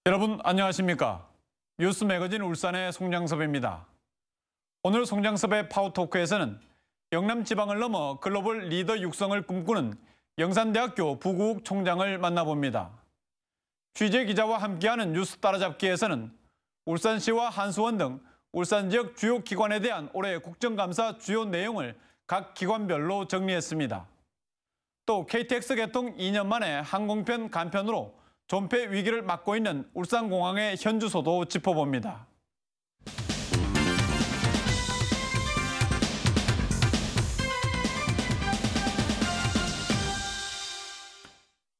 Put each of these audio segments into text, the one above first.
여러분 안녕하십니까? 뉴스 매거진 울산의 송장섭입니다. 오늘 송장섭의 파워토크에서는 영남 지방을 넘어 글로벌 리더 육성을 꿈꾸는 영산대학교 부국 총장을 만나봅니다. 취재 기자와 함께하는 뉴스 따라잡기에서는 울산시와 한수원 등 울산 지역 주요 기관에 대한 올해 국정감사 주요 내용을 각 기관별로 정리했습니다. 또 KTX 개통 2년 만에 항공편 간편으로 존폐 위기를 맞고 있는 울산공항의 현주소도 짚어봅니다.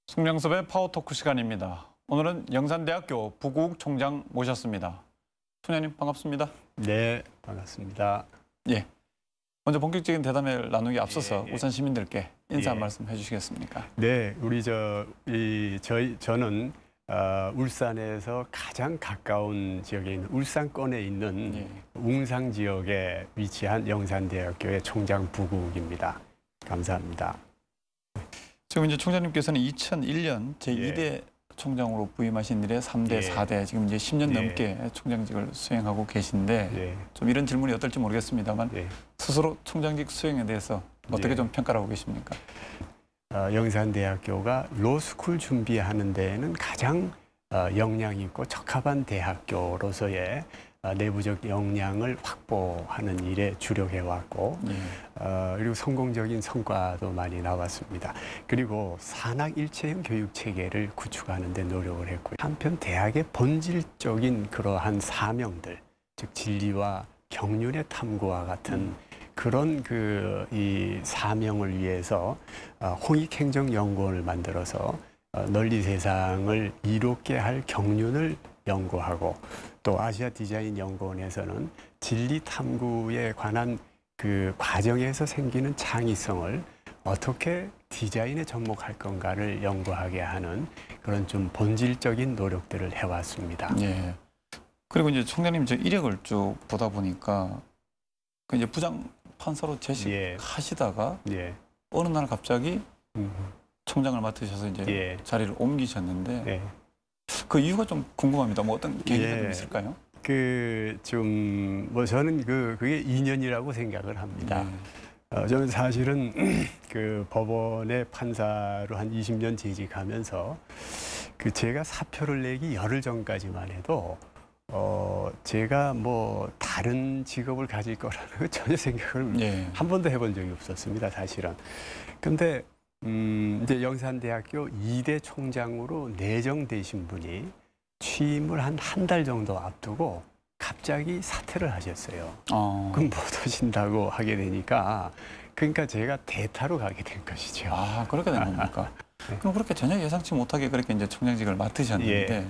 송장섭의 파워토크 시간입니다. 오늘은 영산대학교 부국 총장 모셨습니다. 총장님 반갑습니다. 네, 반갑습니다. 예. 먼저 본격적인 대담을 나누기 앞서서 울산 시민들께 인사 한 말씀 해주시겠습니까? 네, 저는 울산에서 가장 가까운 지역에 있는 울산권에 있는 웅상 지역에 위치한 영산대학교의 총장 부국입니다. 감사합니다. 지금 이제 총장님께서는 2001년 제2대 총장으로 부임하신 이래 3대, 4대 지금 이제 10년 넘게 총장직을 수행하고 계신데 좀 이런 질문이 어떨지 모르겠습니다만 스스로 총장직 수행에 대해서 어떻게 좀 평가를 하고 계십니까? 영산대학교가 로스쿨 준비하는 데에는 가장 역량 있고 적합한 대학교로서의 내부적 역량을 확보하는 일에 주력해왔고 그리고 성공적인 성과도 많이 나왔습니다. 그리고 산학일체형 교육체계를 구축하는 데 노력을 했고요. 한편 대학의 본질적인 그러한 사명들, 즉 진리와 경륜의 탐구와 같은 그런 이 사명을 위해서 홍익행정연구원을 만들어서 널리 세상을 이롭게 할 경륜을 연구하고 또 아시아 디자인 연구원에서는 진리 탐구에 관한 그 과정에서 생기는 창의성을 어떻게 디자인에 접목할 건가를 연구하게 하는 그런 좀 본질적인 노력들을 해왔습니다. 예. 그리고 이제 총장님 저 이력을 쭉 보다 보니까 그 이제 부장 판사로 재직하시다가 어느 날 갑자기 총장을 맡으셔서 이제 자리를 옮기셨는데 그 이유가 좀 궁금합니다. 뭐 어떤 계기가 좀 있을까요? 저는 그게 인연이라고 생각을 합니다. 저는 사실은 그 법원의 판사로 한 20년 재직하면서 제가 사표를 내기 열흘 전까지만 해도 제가 뭐 다른 직업을 가질 거라는 거 전혀 생각을 한 번도 해본 적이 없었습니다, 사실은. 근데 이제 영산대학교 2대 총장으로 내정되신 분이 취임을 한 달 정도 앞두고 갑자기 사퇴를 하셨어요. 그럼 못 오신다고 하게 되니까 그러니까 제가 대타로 가게 된 것이죠. 아, 그렇게 된 겁니까? 그럼 그렇게 전혀 예상치 못하게 그렇게 이제 총장직을 맡으셨는데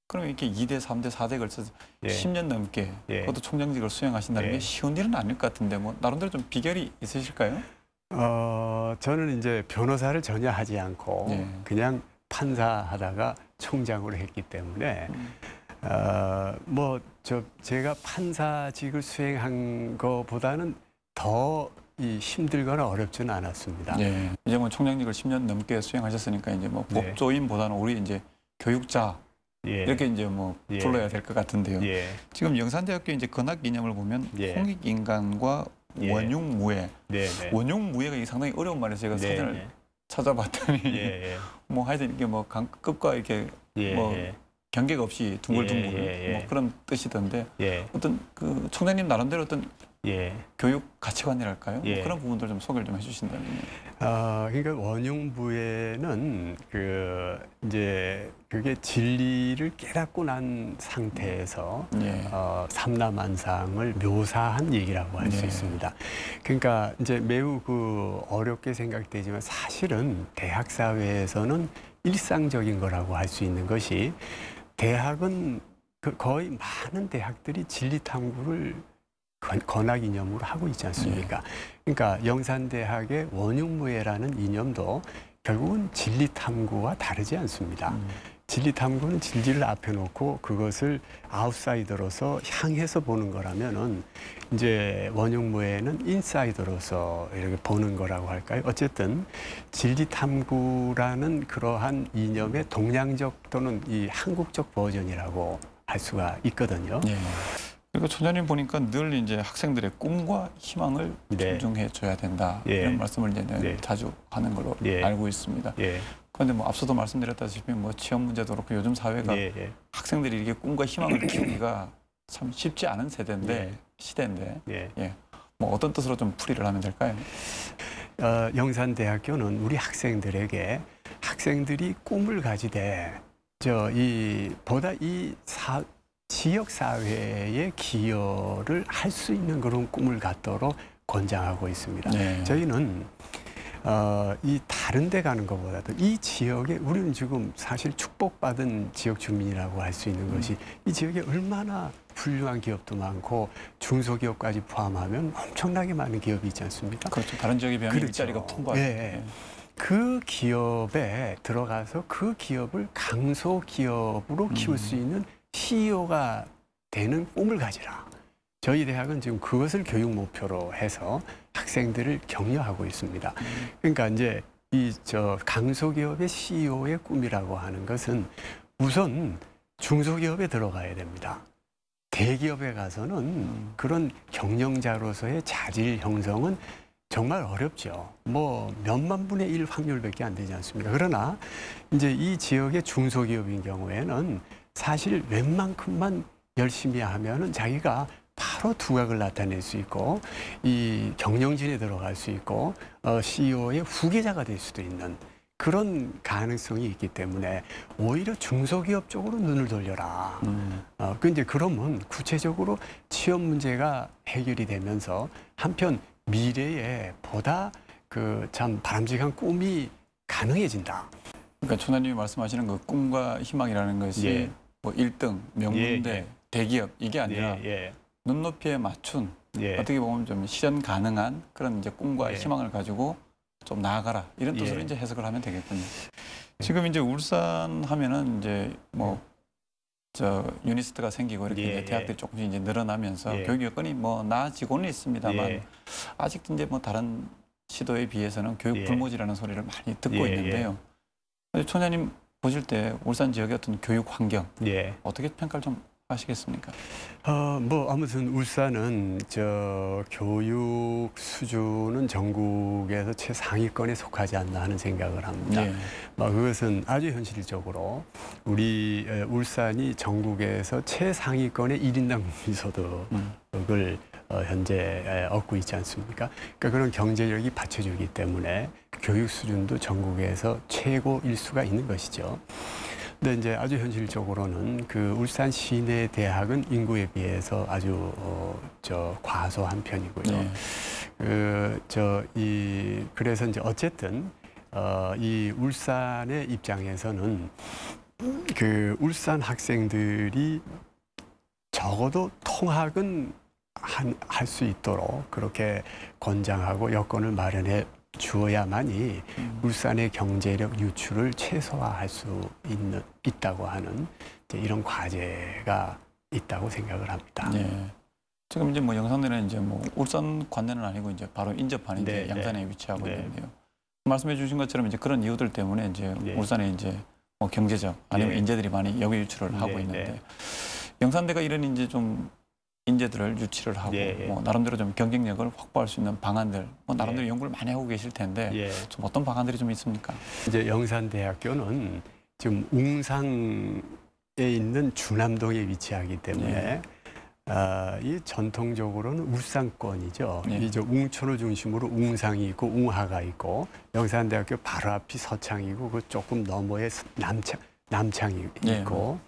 그럼 이렇게 2대, 3대, 4대에 걸쳐서 10년 넘게 그것도 총장직을 수행하신다는 게 쉬운 일은 아닐 것 같은데 뭐 나름대로 좀 비결이 있으실까요? 저는 이제 변호사를 전혀 하지 않고 그냥 판사하다가 총장으로 했기 때문에 제가 판사직을 수행한 것보다는 더 힘들거나 어렵지는 않았습니다. 이제 뭐 총장직을 10년 넘게 수행하셨으니까 이제 뭐 법조인보다는 우리 이제 교육자 이렇게 이제 뭐 불러야 될 것 같은데요. 지금 영산대학교 이제 건학 개념을 보면 홍익인간과 원흉무예. 원흉무예가 상당히 어려운 말이에요. 제가 사전을 찾아봤더니 뭐 하여튼 이게 뭐 강급과 이렇게 뭐 경계가 없이 둥글둥글 뭐 그런 뜻이던데 어떤 그 총장님 나름대로 어떤 교육 가치관이랄까요? 뭐 그런 부분들 좀 소개를 좀 해주신다면. 그러니까 원흉무예는 그게 진리를 깨닫고 난 상태에서 삼라만상을 묘사한 얘기라고 할 수 있습니다. 그러니까 이제 매우 어렵게 생각되지만 사실은 대학 사회에서는 일상적인 거라고 할 수 있는 것이 대학은 거의 많은 대학들이 진리 탐구를 건학 이념으로 하고 있지 않습니까? 그러니까 영산대학의 원흉무예라는 이념도 결국은 진리 탐구와 다르지 않습니다. 진리 탐구는 진리를 앞에 놓고 그것을 아웃사이더로서 향해서 보는 거라면은 이제 원흉무예는 인사이더로서 이렇게 보는 거라고 할까요? 어쨌든 진리 탐구라는 그러한 이념의 동양적 또는 이 한국적 버전이라고 할 수가 있거든요. 네. 그리고 총장님 보니까 늘 이제 학생들의 꿈과 희망을 네. 존중해 줘야 된다 예. 이런 말씀을 이제 네. 자주 하는 걸로 예. 알고 있습니다. 예. 그런데 뭐 앞서도 말씀드렸다시피 뭐 취업 문제도 그렇고 요즘 사회가 예. 예. 학생들이 이렇게 꿈과 희망을 키우기가 참 쉽지 않은 세대인데 예. 시대인데 예. 예. 뭐 어떤 뜻으로 좀 풀이를 하면 될까요? 영산대학교는 우리 학생들에게 학생들이 꿈을 가지되 보다 지역 사회에 기여를 할 수 있는 그런 꿈을 갖도록 권장하고 있습니다. 네. 저희는 이 다른 데 가는 것보다도 이 지역에 우리는 지금 사실 축복받은 지역 주민이라고 할 수 있는 것이 이 지역에 얼마나 훌륭한 기업도 많고 중소기업까지 포함하면 엄청나게 많은 기업이 있지 않습니까? 그렇죠. 다른 지역에 비하면 그렇죠. 일자리가 풍부하죠. 예. 그 기업에 들어가서 그 기업을 강소기업으로 키울 수 있는 CEO가 되는 꿈을 가지라. 저희 대학은 지금 그것을 교육 목표로 해서 학생들을 격려하고 있습니다. 그러니까 이제 강소기업의 CEO의 꿈이라고 하는 것은 우선 중소기업에 들어가야 됩니다. 대기업에 가서는 그런 경영자로서의 자질 형성은 정말 어렵죠. 뭐 몇만 분의 1 확률밖에 안 되지 않습니까? 그러나 이제 이 지역의 중소기업인 경우에는 사실 웬만큼만 열심히 하면은 자기가 바로 두각을 나타낼 수 있고 이 경영진에 들어갈 수 있고 CEO의 후계자가 될 수도 있는 그런 가능성이 있기 때문에 오히려 중소기업 쪽으로 눈을 돌려라. 이제 그러면 구체적으로 취업 문제가 해결이 되면서 한편 미래에 보다 그 참 바람직한 꿈이 가능해진다. 그러니까 총장님이 말씀하시는 그 꿈과 희망이라는 것이 예. 뭐 1등, 명문대, 예. 대기업 이게 아니라 눈높이에 맞춘 어떻게 보면 좀 실현 가능한 그런 이제 꿈과 희망을 가지고 좀 나아가라 이런 뜻으로 이제 해석을 하면 되겠군요. 지금 이제 울산 하면은 이제 뭐 유니스트가 생기고 이렇게 이제 대학들이 조금씩 이제 늘어나면서 교육 여건이 뭐 나아지고는 있습니다만 아직 이제 뭐 다른 시도에 비해서는 교육 불모지라는 소리를 많이 듣고 있는데요. 총장님 보실 때 울산 지역의 어떤 교육 환경 어떻게 평가를 좀 하시겠습니까? 아무튼 울산은 교육 수준은 전국에서 최상위권에 속하지 않나 하는 생각을 합니다. 그것은 아주 현실적으로 우리 울산이 전국에서 최상위권의 1인당 국민소득을 현재 얻고 있지 않습니까? 그러니까 그런 경제력이 받쳐주기 때문에 교육 수준도 전국에서 최고일 수가 있는 것이죠. 근데 이제 아주 현실적으로는 그 울산 시내 대학은 인구에 비해서 아주 과소한 편이고요. 그래서 이제 어쨌든 이 울산의 입장에서는 그 울산 학생들이 적어도 통학은 할 수 있도록 그렇게 권장하고 여건을 마련해 주어야만이 울산의 경제력 유출을 최소화할 수 있다고 하는 이런 과제가 있다고 생각을 합니다. 지금 이제 뭐 영산대는 이제 뭐 울산 관내는 아니고 이제 바로 인접한 이제 양산에 위치하고 있는데요. 말씀해 주신 것처럼 이제 그런 이유들 때문에 이제 울산에 이제 뭐 경제적 아니면 인재들이 많이 여기 유출을 하고 있는데 영산대가 이런 이제 좀 인재들을 유치를 하고 뭐 나름대로 좀 경쟁력을 확보할 수 있는 방안들 뭐 나름대로 연구를 많이 하고 계실 텐데 좀 어떤 방안들이 좀 있습니까? 이제 영산대학교는 지금 웅상에 있는 주남동에 위치하기 때문에 이 전통적으로는 울산권이죠. 이제 웅천을 중심으로 웅상이 있고 웅하가 있고 영산대학교 바로 앞이 서창이고 그 조금 너머에 남창이 있고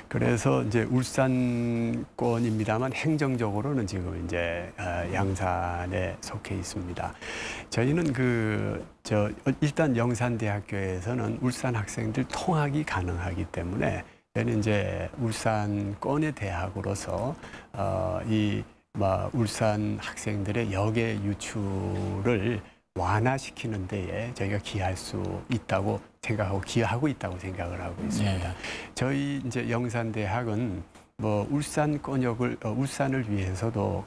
그래서 이제 울산권입니다만 행정적으로는 지금 이제 양산에 속해 있습니다. 저희는 일단 영산대학교에서는 울산 학생들 통학이 가능하기 때문에 저희는 이제 울산권의 대학으로서 울산 학생들의 역의 유출을 완화시키는 데에 저희가 기여할 수 있다고 생각하고 기여하고 있다고 생각을 하고 있습니다. 저희 이제 영산대학은 뭐 울산을 위해서도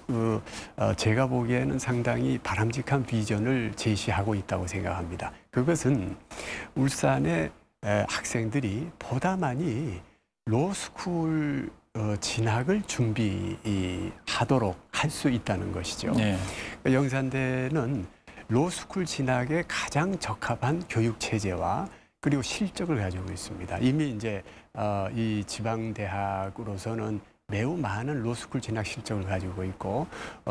제가 보기에는 상당히 바람직한 비전을 제시하고 있다고 생각합니다. 그것은 울산의 학생들이 보다 많이 로스쿨 진학을 준비하도록 할 수 있다는 것이죠. 영산대는 로스쿨 진학에 가장 적합한 교육 체제와 그리고 실적을 가지고 있습니다. 이미 이제 이 지방대학으로서는 매우 많은 로스쿨 진학 실적을 가지고 있고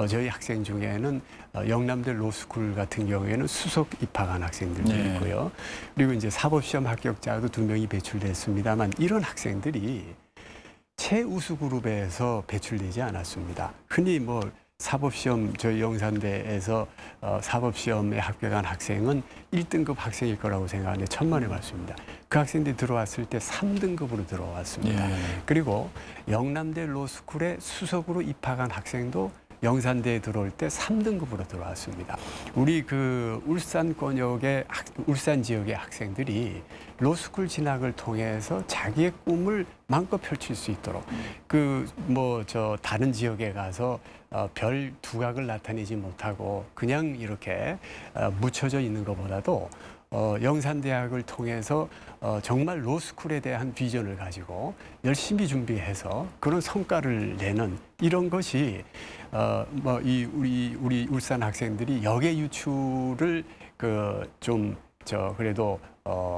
저희 학생 중에는 영남대 로스쿨 같은 경우에는 수석 입학한 학생들도 있고요. 그리고 이제 사법시험 합격자도 2명이 배출됐습니다만 이런 학생들이 최우수 그룹에서 배출되지 않았습니다. 흔히 뭐 사법시험 저희 영산대에서 사법시험에 합격한 학생은 1등급 학생일 거라고 생각하는데 천만에 맞습니다. 그 학생들이 들어왔을 때 3등급으로 들어왔습니다. 그리고 영남대 로스쿨에 수석으로 입학한 학생도 영산대에 들어올 때 3등급으로 들어왔습니다. 우리 그 울산 지역의 학생들이 로스쿨 진학을 통해서 자기의 꿈을 마음껏 펼칠 수 있도록 다른 지역에 가서 별 두각을 나타내지 못하고 그냥 이렇게 묻혀져 있는 것보다도 영산대학을 통해서 정말 로스쿨에 대한 비전을 가지고 열심히 준비해서 그런 성과를 내는 이런 것이 우리 울산 학생들이 역의 유출을 그래도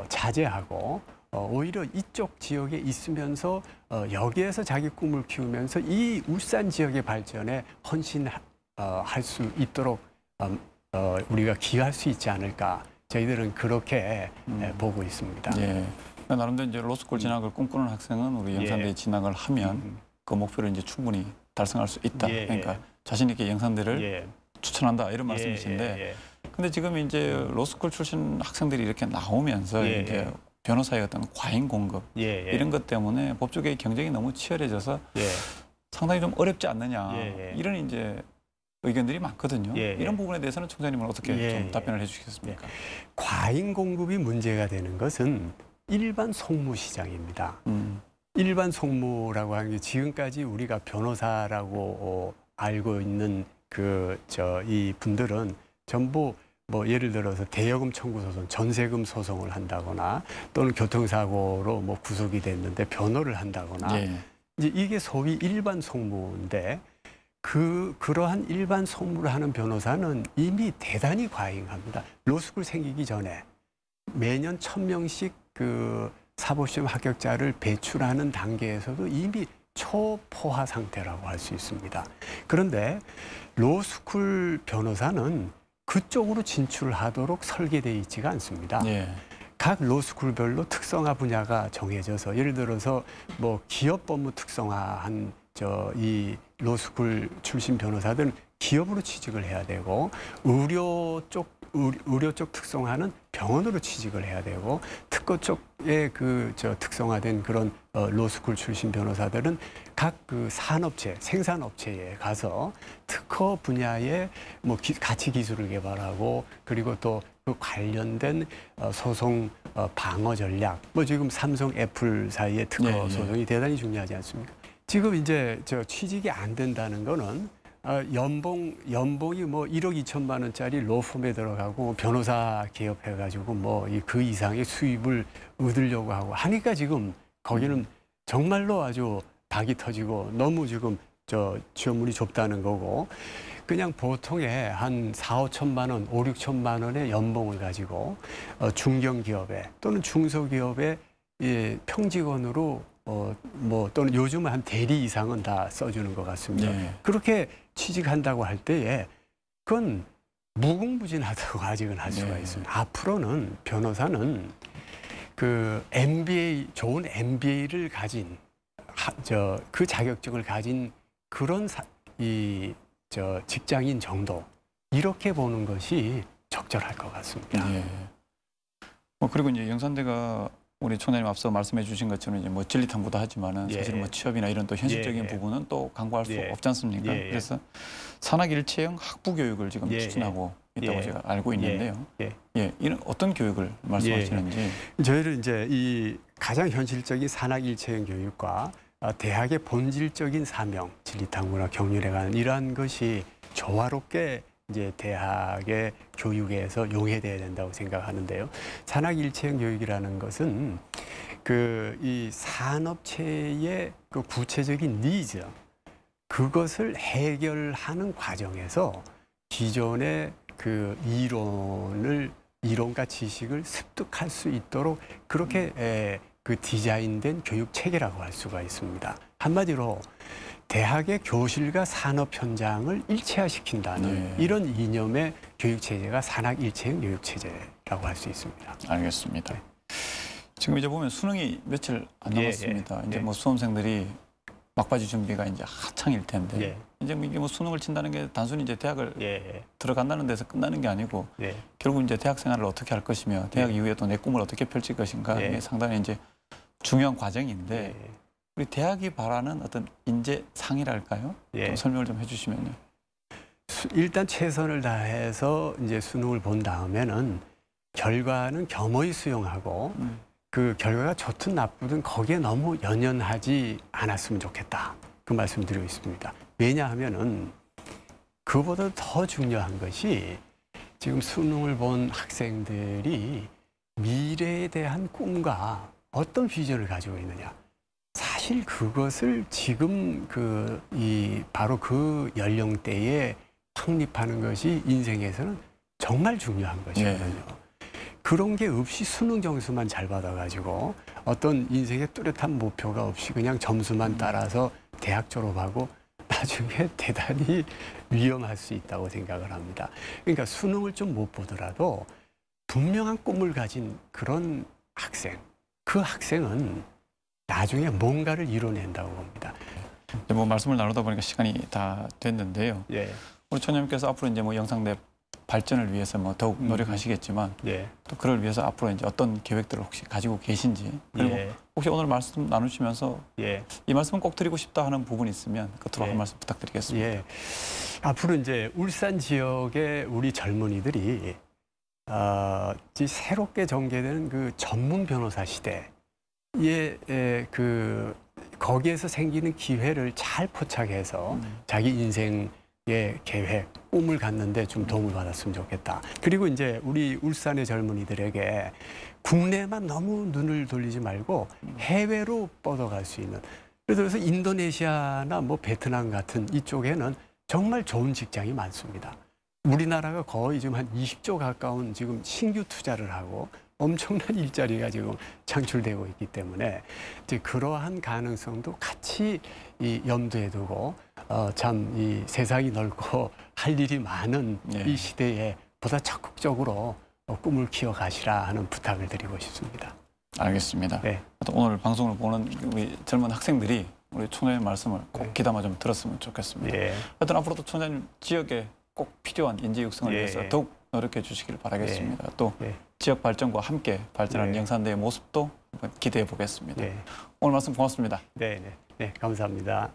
자제하고 오히려 이쪽 지역에 있으면서 여기에서 자기 꿈을 키우면서 이 울산 지역의 발전에 헌신할 수 있도록 우리가 기여할 수 있지 않을까. 저희들은 그렇게 보고 있습니다. 나름대로 이제 로스쿨 진학을 꿈꾸는 학생은 우리 영산대에 진학을 하면 그 목표를 이제 충분히 달성할 수 있다. 그러니까 자신 있게 영산대를 추천한다 이런 말씀이신데, 근데 지금 이제 로스쿨 출신 학생들이 이렇게 나오면서 이제 변호사의 어떤 과잉 공급 이런 것 때문에 법조계의 경쟁이 너무 치열해져서 상당히 좀 어렵지 않느냐 이런 이제 의견들이 많거든요. 이런 부분에 대해서는 총장님은 어떻게 좀 답변을 해주시겠습니까? 과잉 공급이 문제가 되는 것은 일반 송무 시장입니다. 일반 송무라고 하는 게 지금까지 우리가 변호사라고 알고 있는 이 분들은 전부 뭐 예를 들어서 대여금 청구 소송, 전세금 소송을 한다거나 또는 교통사고로 뭐 구속이 됐는데 변호를 한다거나 이제 이게 소위 일반 송무인데 그러한 일반 송무를 하는 변호사는 이미 대단히 과잉합니다. 로스쿨 생기기 전에 매년 1000명씩 그 사법시험 합격자를 배출하는 단계에서도 이미 초포화 상태라고 할 수 있습니다. 그런데 로스쿨 변호사는 그쪽으로 진출하도록 설계되어 있지가 않습니다. 각 로스쿨별로 특성화 분야가 정해져서 예를 들어서 뭐 기업 법무 특성화한 이 로스쿨 출신 변호사들은 기업으로 취직을 해야 되고 의료 쪽 특성화는 병원으로 취직을 해야 되고 특허 쪽에 특성화된 그런 로스쿨 출신 변호사들은 각 그 산업체, 생산업체에 가서 특허 분야에 뭐 가치 기술을 개발하고 그리고 또 그 관련된 소송 방어 전략, 뭐 지금 삼성, 애플 사이의 특허 소송이 대단히 중요하지 않습니까? 지금 이제 취직이 안 된다는 거는 연봉이 뭐 1억 2천만 원짜리 로펌에 들어가고 변호사 개업해가지고 뭐 그 이상의 수입을 얻으려고 하고 하니까 지금 거기는 정말로 아주 박이 터지고 너무 지금 취업문이 좁다는 거고 그냥 보통의 한 4, 5천만 원, 5, 6천만 원의 연봉을 가지고 중견기업에 또는 중소기업에 평직원으로 뭐 또는 요즘은 한 대리 이상은 다 써주는 것 같습니다. 그렇게 취직한다고 할 때에 그건 무궁무진하다고 아직은 할 수가 있습니다. 앞으로는 변호사는 그 좋은 MBA를 가진 그 자격증을 가진 그런 직장인 정도 이렇게 보는 것이 적절할 것 같습니다. 그리고 이제 영산대가 우리 총장님 앞서 말씀해 주신 것처럼 이제 뭐 진리탐구도 하지만은 사실 뭐 취업이나 이런 또 현실적인 부분은 또 강구할 수 없지 않습니까? 그래서 산학일체형 학부 교육을 지금 추진하고 있다고 예. 제가 알고 있는데요. 예. 예, 이런 어떤 교육을 말씀하시는지. 저희는 이제 이 가장 현실적인 산학일체형 교육과 대학의 본질적인 사명, 진리탐구나 경륜에 관한 이러한 것이 조화롭게 이제 대학의 교육에서 용해돼야 된다고 생각하는데요. 산학일체형 교육이라는 것은 이 산업체의 그 구체적인 니즈, 그것을 해결하는 과정에서 기존의 그 이론과 지식을 습득할 수 있도록 그렇게 그 디자인된 교육 체계라고 할 수가 있습니다. 한마디로 대학의 교실과 산업 현장을 일체화시킨다는 네. 이런 이념의 교육 체제가 산학일체형 교육 체제라고 할 수 있습니다. 알겠습니다. 지금 이제 보면 수능이 며칠 안 예, 남았습니다. 예. 이제 예. 뭐 수험생들이 막바지 준비가 이제 한창일 텐데 예. 이제 뭐 이게 뭐 수능을 친다는 게 단순히 이제 대학을 예. 들어간다는 데서 끝나는 게 아니고 예. 결국 이제 대학 생활을 어떻게 할 것이며 대학 이후에 또 내 꿈을 어떻게 펼칠 것인가 예. 이게 상당히 이제 중요한 과정인데 예. 우리 대학이 바라는 어떤 인재상이랄까요? 예. 좀 설명을 좀 해주시면요. 일단 최선을 다해서 이제 수능을 본 다음에는 결과는 겸허히 수용하고 그 결과가 좋든 나쁘든 거기에 너무 연연하지 않았으면 좋겠다. 그 말씀드리고 있습니다. 왜냐하면은 그보다 더 중요한 것이 지금 수능을 본 학생들이 미래에 대한 꿈과 어떤 비전을 가지고 있느냐. 사실 그것을 지금 바로 그 연령대에 확립하는 것이 인생에서는 정말 중요한 것이거든요. 그런 게 없이 수능 점수만 잘 받아가지고 어떤 인생의 뚜렷한 목표가 없이 그냥 점수만 따라서 대학 졸업하고 나중에 대단히 위험할 수 있다고 생각을 합니다. 그러니까 수능을 좀 못 보더라도 분명한 꿈을 가진 그런 학생, 그 학생은 나중에 뭔가를 이뤄낸다고 봅니다. 뭐 말씀을 나누다 보니까 시간이 다 됐는데요. 예. 우리 총장님께서 앞으로 이제 뭐 영상대 발전을 위해서 뭐 더욱 노력하시겠지만 예. 또 그걸 위해서 앞으로 이제 어떤 계획들을 혹시 가지고 계신지 그리고 예. 혹시 오늘 말씀 나누시면서 예. 이 말씀은 꼭 드리고 싶다 하는 부분이 있으면 끝으로 예. 한 말씀 부탁드리겠습니다. 예. 앞으로 이제 울산 지역의 우리 젊은이들이 이제 새롭게 전개되는 그 전문 변호사 시대에 거기에서 생기는 기회를 잘 포착해서 자기 인생의 계획, 꿈을 갖는데 좀 도움을 받았으면 좋겠다. 그리고 이제 우리 울산의 젊은이들에게 국내만 너무 눈을 돌리지 말고 해외로 뻗어갈 수 있는. 예를 들어서 인도네시아나 뭐 베트남 같은 이쪽에는 정말 좋은 직장이 많습니다. 우리나라가 거의 지금 한 20조 가까운 지금 신규 투자를 하고 엄청난 일자리가 지금 창출되고 있기 때문에 이제 그러한 가능성도 같이 이 염두에 두고 참 이 세상이 넓고 할 일이 많은 이 시대에 보다 적극적으로 꿈을 키워가시라 하는 부탁을 드리고 싶습니다. 알겠습니다. 네. 또 오늘 방송을 보는 우리 젊은 학생들이 우리 총장님 말씀을 꼭 귀담아 좀 들었으면 좋겠습니다. 예. 하여튼 앞으로도 총장님 지역에 꼭 필요한 인재 육성을 예. 위해서 더욱 노력해 주시길 바라겠습니다. 또 예. 지역 발전과 함께 발전하는 예. 영산대의 모습도 한번 기대해 보겠습니다. 예. 오늘 말씀 고맙습니다. 네, 감사합니다.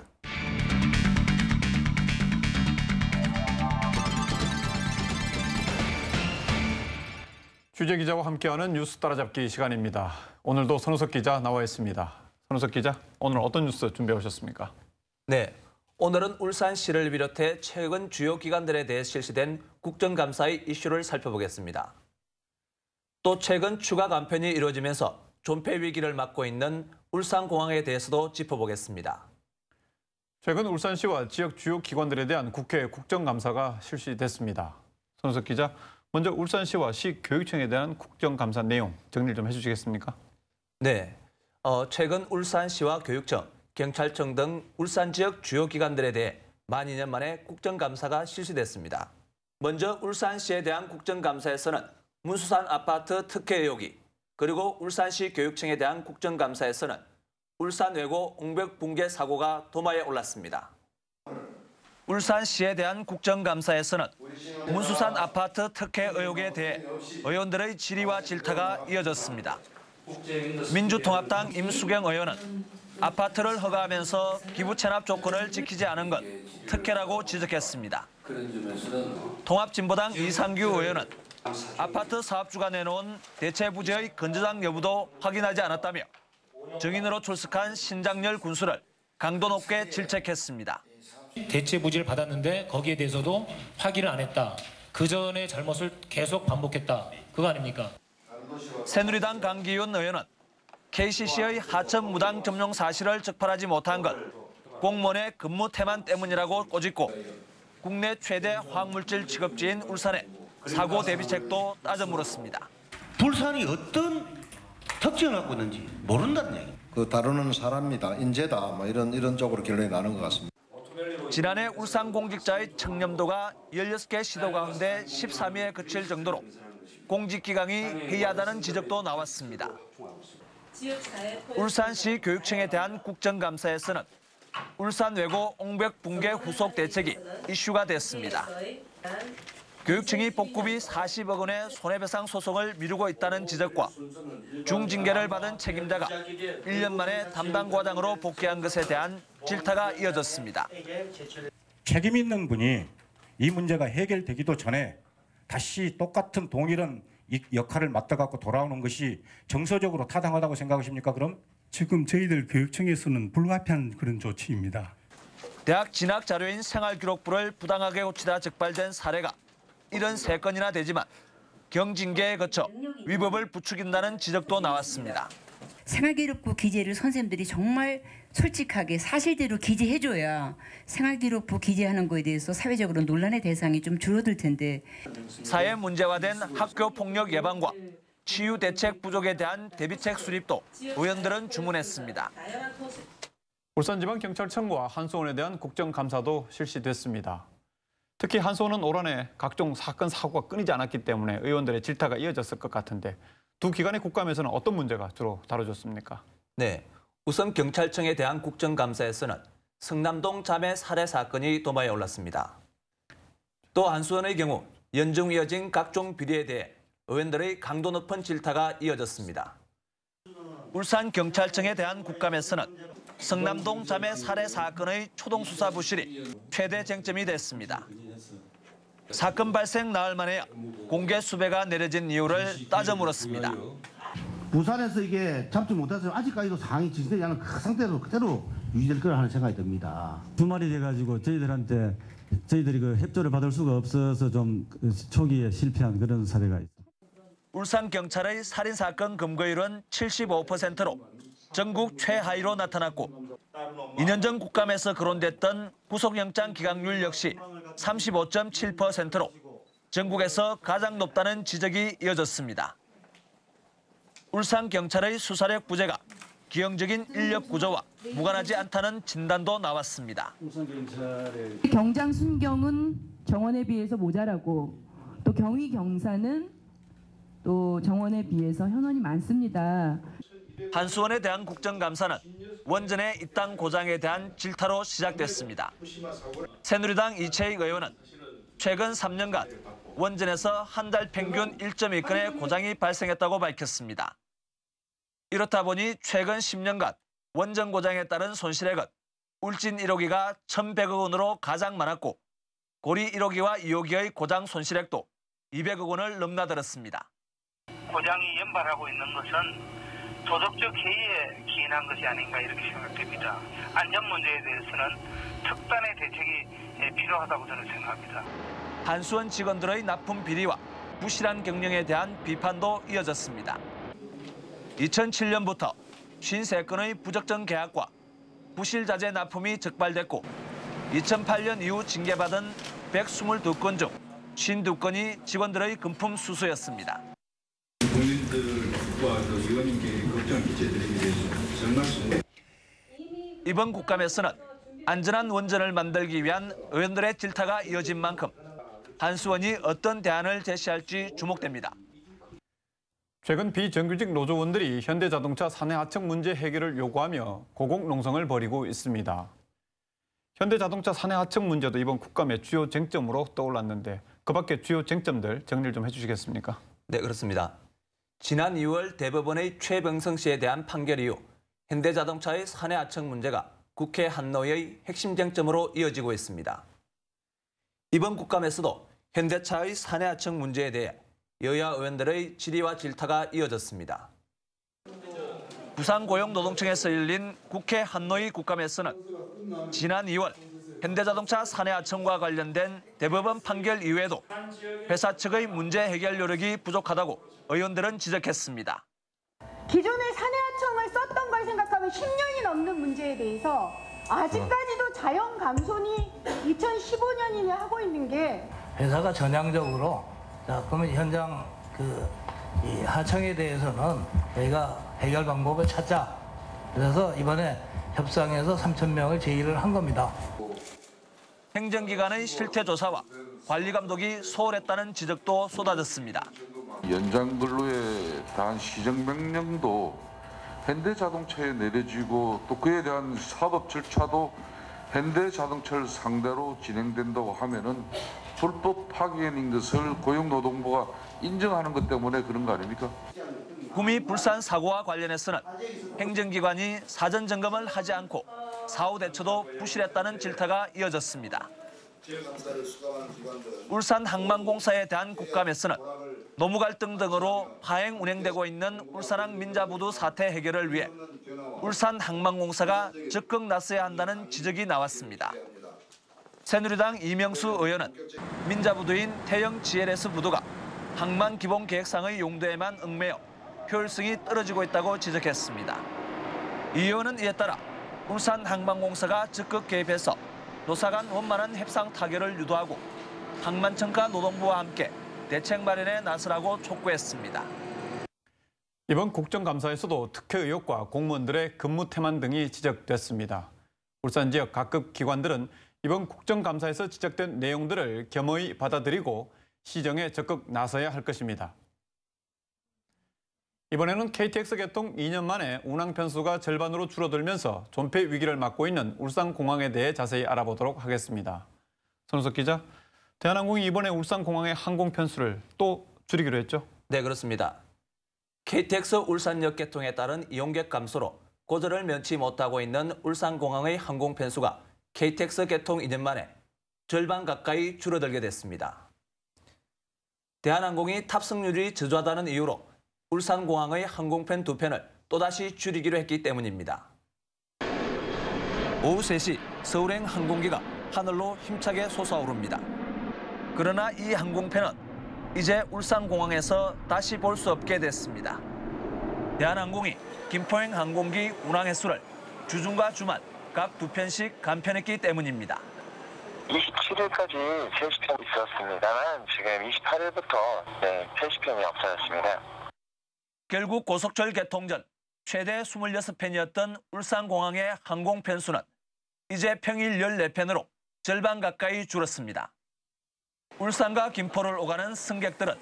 취재 기자와 함께하는 뉴스 따라잡기 시간입니다. 오늘도 손우석 기자 나와 있습니다. 손우석 기자, 오늘 어떤 뉴스 준비해 오셨습니까? 네, 오늘은 울산시를 비롯해 최근 주요 기관들에 대해 실시된 국정감사의 이슈를 살펴보겠습니다. 또 최근 추가 감편이 이루어지면서 존폐 위기를 맞고 있는 울산공항에 대해서도 짚어보겠습니다. 최근 울산시와 지역 주요 기관들에 대한 국회 국정감사가 실시됐습니다. 손우석 기자, 먼저 울산시와 시 교육청에 대한 국정감사 내용 정리를 좀 해주시겠습니까? 네, 최근 울산시와 교육청, 경찰청 등 울산 지역 주요 기관들에 대해 만 2년 만에 국정감사가 실시됐습니다. 먼저 울산시에 대한 국정감사에서는 문수산 아파트 특혜 의혹이, 그리고 울산시 교육청에 대한 국정감사에서는 울산 외고 옹벽 붕괴 사고가 도마에 올랐습니다. 울산시에 대한 국정감사에서는 문수산 아파트 특혜 의혹에 대해 의원들의 질의와 질타가 이어졌습니다. 민주통합당 임수경 의원은 아파트를 허가하면서 기부 체납 조건을 지키지 않은 것 특혜라고 지적했습니다. 통합진보당 이상규 의원은 아파트 사업주가 내놓은 대체 부재의 건저장 여부도 확인하지 않았다며 증인으로 출석한 신장렬 군수를 강도 높게 질책했습니다. 대체 부지를 받았는데 거기에 대해서도 확인을 안 했다. 그 전에 잘못을 계속 반복했다. 그거 아닙니까? 새누리당 강기훈 의원은 KCC의 하청 무당 점용 사실을 적발하지 못한 것 공무원의 근무 태만 때문이라고 꼬집고 국내 최대 화학물질 취급지인 울산의 사고 대비책도 따져 물었습니다. 불산이 어떤 특징을 갖고 있는지 모른다는 얘기. 그 다루는 사람이다, 인재다, 뭐 이런 쪽으로 결론이 나는 것 같습니다. 지난해 울산 공직자의 청렴도가 16개 시도 가운데 13위에 그칠 정도로 공직기강이 해이하다는 지적도 나왔습니다. 울산시 교육청에 대한 국정감사에서는 울산 외고 옹백 붕괴 후속 대책이 이슈가 됐습니다. 교육청이 복구비 40억 원의 손해배상 소송을 미루고 있다는 지적과 중징계를 받은 책임자가 1년 만에 담당 과장으로 복귀한 것에 대한 질타가 이어졌습니다. 책임 있는 분이 이 문제가 해결되기도 전에 다시 똑같은 동일한 이 역할을 맡아갖고 돌아오는 것이 정서적으로 타당하다고 생각하십니까? 그럼? 지금 저희들 교육청에서는 불가피한 그런 조치입니다. 대학 진학 자료인 생활기록부를 부당하게 고치다 적발된 사례가 73건이나 되지만 경징계에 거쳐 위법을 부추긴다는 지적도 나왔습니다. 생활기록부 기재를 선생님들이 정말 솔직하게 사실대로 기재해줘야 생활기록부 기재하는 거에 대해서 사회적으로 논란의 대상이 좀 줄어들 텐데. 사회 문제화된 학교 폭력 예방과 치유 대책 부족에 대한 대비책 수립도 의원들은 주문했습니다. 울산지방경찰청과 한수원에 대한 국정감사도 실시됐습니다. 특히 한수원은 올 한해 각종 사건, 사고가 끊이지 않았기 때문에 의원들의 질타가 이어졌을 것 같은데 두 기관의 국감에서는 어떤 문제가 주로 다뤄졌습니까? 네, 우선 경찰청에 대한 국정감사에서는 성남동 자매 살해 사건이 도마에 올랐습니다. 또 한수원의 경우 연중 이어진 각종 비리에 대해 의원들의 강도 높은 질타가 이어졌습니다. 울산경찰청에 대한 국감에서는 성남동 자매 살해 사건의 초동수사 부실이 최대 쟁점이 됐습니다. 사건 발생 나흘 만에야 공개 수배가 내려진 이유를 따져 물었습니다. 부산에서 이게 잡지 못해서 아직까지도 상황이 진행되지 않은 그 상태로 그대로 유지될 거라 하는 생각이 듭니다. 주말이 돼가지고 저희들이 그 협조를 받을 수가 없어서 좀 초기에 실패한 그런 사례가 있습니다. 울산경찰의 살인사건 금고율은 75%로 전국 최하위로 나타났고 2년 전 국감에서 거론됐던 구속영장 기각률 역시 35.7%로 전국에서 가장 높다는 지적이 이어졌습니다. 울산경찰의 수사력 부재가 기형적인 인력 구조와 무관하지 않다는 진단도 나왔습니다. 경장 순경은 정원에 비해서 모자라고 또 경위 경사는 또 정원에 비해서 현원이 많습니다. 한수원에 대한 국정감사는 원전의 입당 고장에 대한 질타로 시작됐습니다. 새누리당 이채익 의원은 최근 3년간 원전에서 한 달 평균 1.2건의 고장이 발생했다고 밝혔습니다. 이렇다 보니 최근 10년간 원전 고장에 따른 손실액은 울진 1호기가 1,100억 원으로 가장 많았고 고리 1호기와 2호기의 고장 손실액도 200억 원을 넘나들었습니다. 고장이 연발하고 있는 것은 도덕적 해이에 기인한 것이 아닌가 이렇게 생각됩니다. 안전 문제에 대해서는 특단의 대책이 필요하다고 저는 생각합니다. 한수원 직원들의 납품 비리와 부실한 경영에 대한 비판도 이어졌습니다. 2007년부터 53건의 부적정 계약과 부실 자재 납품이 적발됐고 2008년 이후 징계받은 122건 중 52건이 직원들의 금품 수수였습니다. 국민들과 의원님께 걱정 기재드리기 위해서 정말 이번 국감에서는 안전한 원전을 만들기 위한 의원들의 질타가 이어진 만큼 한수원이 어떤 대안을 제시할지 주목됩니다. 최근 비정규직 노조원들이 현대자동차 사내 하청 문제 해결을 요구하며 고공농성을 벌이고 있습니다. 현대자동차 사내 하청 문제도 이번 국감의 주요 쟁점으로 떠올랐는데 그 밖에 주요 쟁점들 정리를 좀 해주시겠습니까? 네, 그렇습니다. 지난 2월 대법원의 최병성 씨에 대한 판결 이후 현대자동차의 사내 하청 문제가 국회 한노위의 핵심 쟁점으로 이어지고 있습니다. 이번 국감에서도 현대차의 사내 하청 문제에 대해 여야 의원들의 질의와 질타가 이어졌습니다. 부산고용노동청에서 열린 국회 한노위 국감에서는 지난 2월 현대자동차 사내 하청과 관련된 대법원 판결 이외에도 회사 측의 문제 해결 노력이 부족하다고 의원들은 지적했습니다. 기존의 사내하청을 썼던 걸 생각하면 10년이 넘는 문제에 대해서 아직까지도 자연 감손이 2015년이나 하고 있는 게 회사가 전향적으로 자 그러면 현장 이 하청에 대해서는 저희가 해결 방법을 찾자. 그래서 이번에 협상에서 3,000명을 제의를 한 겁니다. 행정기관의 실태조사와 관리감독이 소홀했다는 지적도 쏟아졌습니다. 연장 근로에 대한 시정명령도 현대자동차에 내려지고 또 그에 대한 사법 절차도 현대자동차를 상대로 진행된다고 하면은 불법 파견인 것을 고용노동부가 인정하는 것 때문에 그런 거 아닙니까? 구미 불산 사고와 관련해서는 행정기관이 사전 점검을 하지 않고 사후 대처도 부실했다는 질타가 이어졌습니다. 울산 항만공사에 대한 국감에서는 노무 갈등 등으로 파행 운행되고 있는 울산항 민자부두 사태 해결을 위해 울산 항만공사가 적극 나서야 한다는 지적이 나왔습니다. 새누리당 이명수 의원은 민자부두인 태영 GLS 부두가 항만 기본 계획상의 용도에만 얽매여 효율성이 떨어지고 있다고 지적했습니다. 이 의원은 이에 따라 울산 항만공사가 적극 개입해서 노사 간 원만한 협상 타결을 유도하고 항만청과 노동부와 함께 대책 마련에 나서라고 촉구했습니다. 이번 국정감사에서도 특혜 의혹과 공무원들의 근무 태만 등이 지적됐습니다. 울산 지역 각급 기관들은 이번 국정감사에서 지적된 내용들을 겸허히 받아들이고 시정에 적극 나서야 할 것입니다. 이번에는 KTX 개통 2년 만에 운항 편수가 절반으로 줄어들면서 존폐 위기를 맞고 있는 울산공항에 대해 자세히 알아보도록 하겠습니다. 손우석 기자, 대한항공이 이번에 울산공항의 항공 편수를 또 줄이기로 했죠? 네, 그렇습니다. KTX 울산역 개통에 따른 이용객 감소로 고전을 면치 못하고 있는 울산공항의 항공 편수가 KTX 개통 2년 만에 절반 가까이 줄어들게 됐습니다. 대한항공이 탑승률이 저조하다는 이유로 울산공항의 항공편 2편을 또다시 줄이기로 했기 때문입니다. 오후 3시 서울행 항공기가 하늘로 힘차게 솟아오릅니다. 그러나 이 항공편은 이제 울산공항에서 다시 볼 수 없게 됐습니다. 대한항공이 김포행 항공기 운항 횟수를 주중과 주말 각 2편씩 감편했기 때문입니다. 27일까지 30편 있었습니다만 지금 28일부터 30편이 없어졌습니다. 결국 고속철 개통 전 최대 26편이었던 울산공항의 항공 편수는 이제 평일 14편으로 절반 가까이 줄었습니다. 울산과 김포를 오가는 승객들은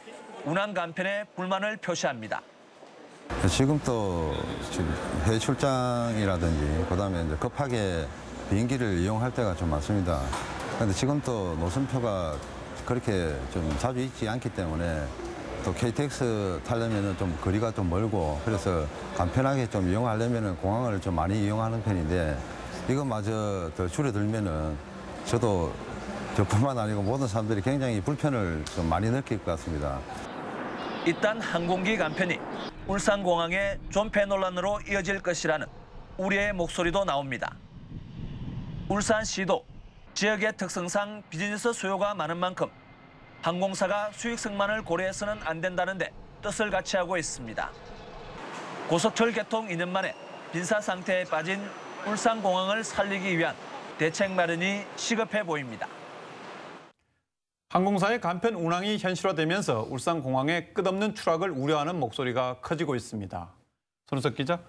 운항 감편에 불만을 표시합니다. 지금 또 해외 출장이라든지 그다음에 이제 급하게 비행기를 이용할 때가 좀 많습니다. 그런데 지금 또 노선표가 그렇게 좀 자주 있지 않기 때문에 또 KTX 타려면은 좀 거리가 좀 멀고 그래서 간편하게 좀 이용하려면은 공항을 좀 많이 이용하는 편인데 이것마저 더 줄어들면은 저도 저뿐만 아니고 모든 사람들이 굉장히 불편을 좀 많이 느낄 것 같습니다. 일단 항공기 간편이 울산공항의 존폐 논란으로 이어질 것이라는 우려의 목소리도 나옵니다. 울산시도 지역의 특성상 비즈니스 수요가 많은 만큼 항공사가 수익성만을 고려해서는 안 된다는데 뜻을 같이 하고 있습니다. 고속철 개통 2년 만에 빈사 상태에 빠진 울산공항을 살리기 위한 대책 마련이 시급해 보입니다. 항공사의 간편 운항이 현실화되면서 울산공항의 끝없는 추락을 우려하는 목소리가 커지고 있습니다. 손우석 기자,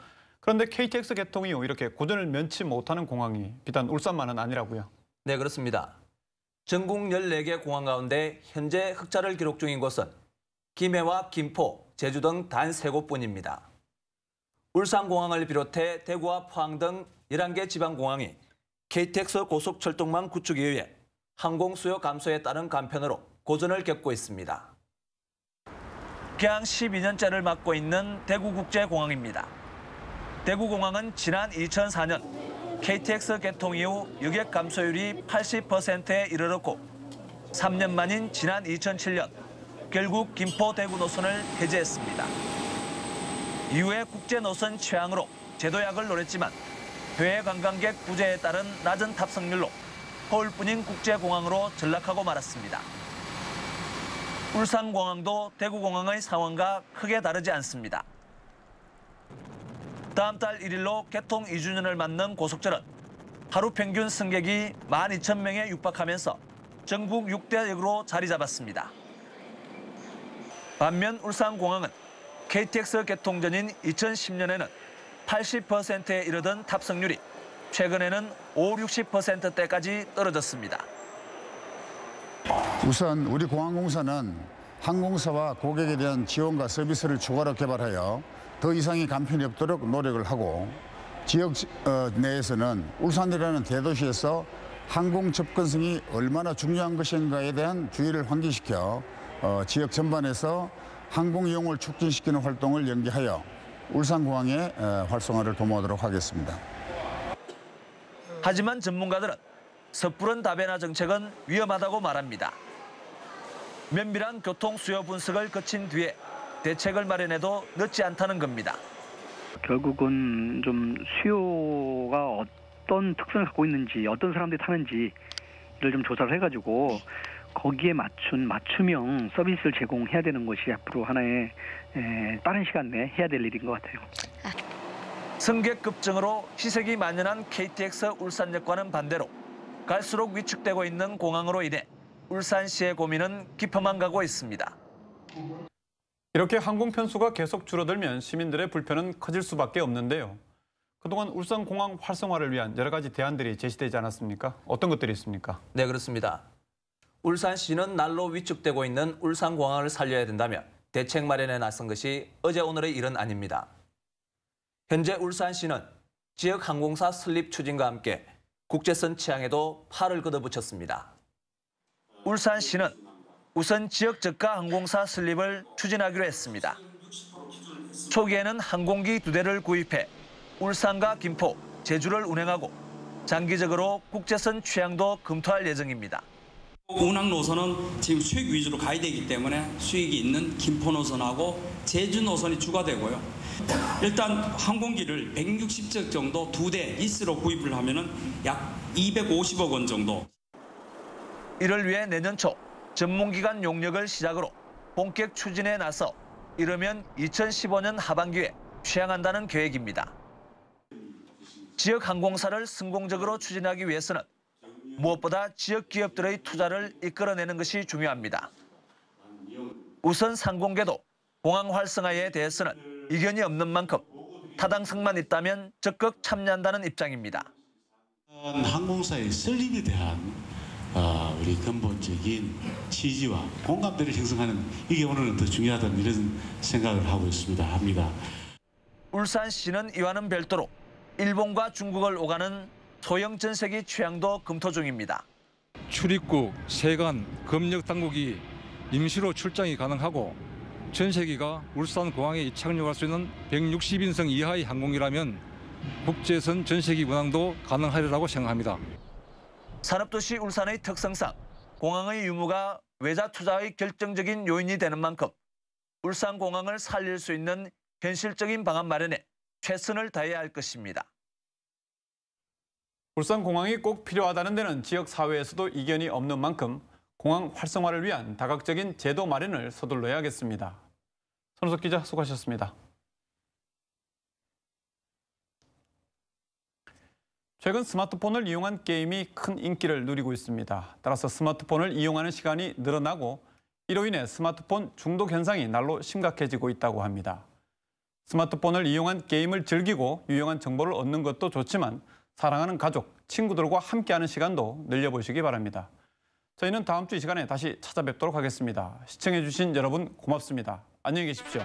그런데 KTX 개통이 이렇게 고전을 면치 못하는 공항이 비단 울산만은 아니라고요? 네, 그렇습니다. 전국 14개 공항 가운데 현재 흑자를 기록 중인 곳은 김해와 김포, 제주 등 단 3곳뿐입니다. 울산공항을 비롯해 대구와 포항 등 11개 지방공항이 KTX 고속철도망 구축에 의해 항공 수요 감소에 따른 간편으로 고전을 겪고 있습니다. 개항 12년째를 맞고 있는 대구국제공항입니다. 대구공항은 지난 2004년 KTX 개통 이후 여객 감소율이 80%에 이르렀고 3년 만인 지난 2007년 결국 김포-대구 노선을 해제했습니다. 이후에 국제 노선 취향으로 제도약을 노렸지만 해외 관광객 부재에 따른 낮은 탑승률로 서울뿐인 국제공항으로 전락하고 말았습니다. 울산공항도 대구공항의 상황과 크게 다르지 않습니다. 다음 달 1일로 개통 2주년을 맞는 고속철은 하루 평균 승객이 12,000명에 육박하면서 전국 6대 역으로 자리 잡았습니다. 반면 울산공항은 KTX 개통 전인 2010년에는 80%에 이르던 탑승률이 최근에는 50-60%대까지 떨어졌습니다. 우선 우리 공항공사는 항공사와 고객에 대한 지원과 서비스를 추가로 개발하여 더 이상의 간편이 없도록 노력을 하고 지역 내에서는 울산이라는 대도시에서 항공 접근성이 얼마나 중요한 것인가에 대한 주의를 환기시켜 지역 전반에서 항공 이용을 촉진시키는 활동을 연계하여 울산공항의 활성화를 도모하도록 하겠습니다. 하지만 전문가들은 섣부른 다변화 정책은 위험하다고 말합니다. 면밀한 교통 수요 분석을 거친 뒤에 대책을 마련해도 늦지 않다는 겁니다. 결국은 좀 수요가 어떤 특성을 갖고 있는지, 어떤 사람들이 타는지를 좀 조사를 해가지고 거기에 맞춘 맞춤형 서비스를 제공해야 되는 것이 앞으로 하나의 빠른 시간 내에 해야 될 일인 것 같아요. 승객 급증으로 희색이 만연한 KTX 울산역과는 반대로 갈수록 위축되고 있는 공항으로 인해 울산시의 고민은 깊어만 가고 있습니다. 이렇게 항공 편수가 계속 줄어들면 시민들의 불편은 커질 수밖에 없는데요. 그동안 울산공항 활성화를 위한 여러 가지 대안들이 제시되지 않았습니까? 어떤 것들이 있습니까? 네, 그렇습니다. 울산시는 날로 위축되고 있는 울산공항을 살려야 된다며 대책 마련에 나선 것이 어제 오늘의 일은 아닙니다. 현재 울산시는 지역 항공사 설립 추진과 함께 국제선 취향에도 팔을 걷어붙였습니다. 울산시는 우선 지역 저가 항공사 설립을 추진하기로 했습니다. 초기에는 항공기 2대를 구입해 울산과 김포, 제주를 운행하고 장기적으로 국제선 취향도 검토할 예정입니다. 운항 노선은 지금 수익 위주로 가야 되기 때문에 수익이 있는 김포 노선하고 제주 노선이 추가되고요. 일단 항공기를 160隻정도 2대 리스로 구입을 하면은 약 250억 원 정도. 이를 위해 내년 초 전문기관 용역을 시작으로 본격 추진에 나서 이르면 2015년 하반기에 취항한다는 계획입니다. 지역 항공사를 성공적으로 추진하기 위해서는 무엇보다 지역 기업들의 투자를 이끌어내는 것이 중요합니다. 우선 상공계도 공항 활성화에 대해서는 이견이 없는 만큼 타당성만 있다면 적극 참여한다는 입장입니다. 항공사의 설립에 대한 우리 근본적인 취지와 공감대를 형성하는 이게 오늘은 더 중요하다는 이런 생각을 하고 합니다. 울산시는 이와는 별도로 일본과 중국을 오가는 소형 전세기 취향도 검토 중입니다. 출입국, 세관, 검역 당국이 임시로 출장이 가능하고 전세기가 울산공항에 이착륙할 수 있는 160인승 이하의 항공이라면 국제선 전세기 운항도 가능하리라고 생각합니다. 산업도시 울산의 특성상 공항의 유무가 외자 투자의 결정적인 요인이 되는 만큼 울산공항을 살릴 수 있는 현실적인 방안 마련에 최선을 다해야 할 것입니다. 울산공항이 꼭 필요하다는 데는 지역사회에서도 이견이 없는 만큼 공항 활성화를 위한 다각적인 제도 마련을 서둘러야겠습니다. 손우석 기자 수고하셨습니다. 최근 스마트폰을 이용한 게임이 큰 인기를 누리고 있습니다. 따라서 스마트폰을 이용하는 시간이 늘어나고 이로 인해 스마트폰 중독 현상이 날로 심각해지고 있다고 합니다. 스마트폰을 이용한 게임을 즐기고 유용한 정보를 얻는 것도 좋지만 사랑하는 가족, 친구들과 함께하는 시간도 늘려보시기 바랍니다. 저희는 다음 주 이 시간에 다시 찾아뵙도록 하겠습니다. 시청해주신 여러분 고맙습니다. 안녕히 계십시오.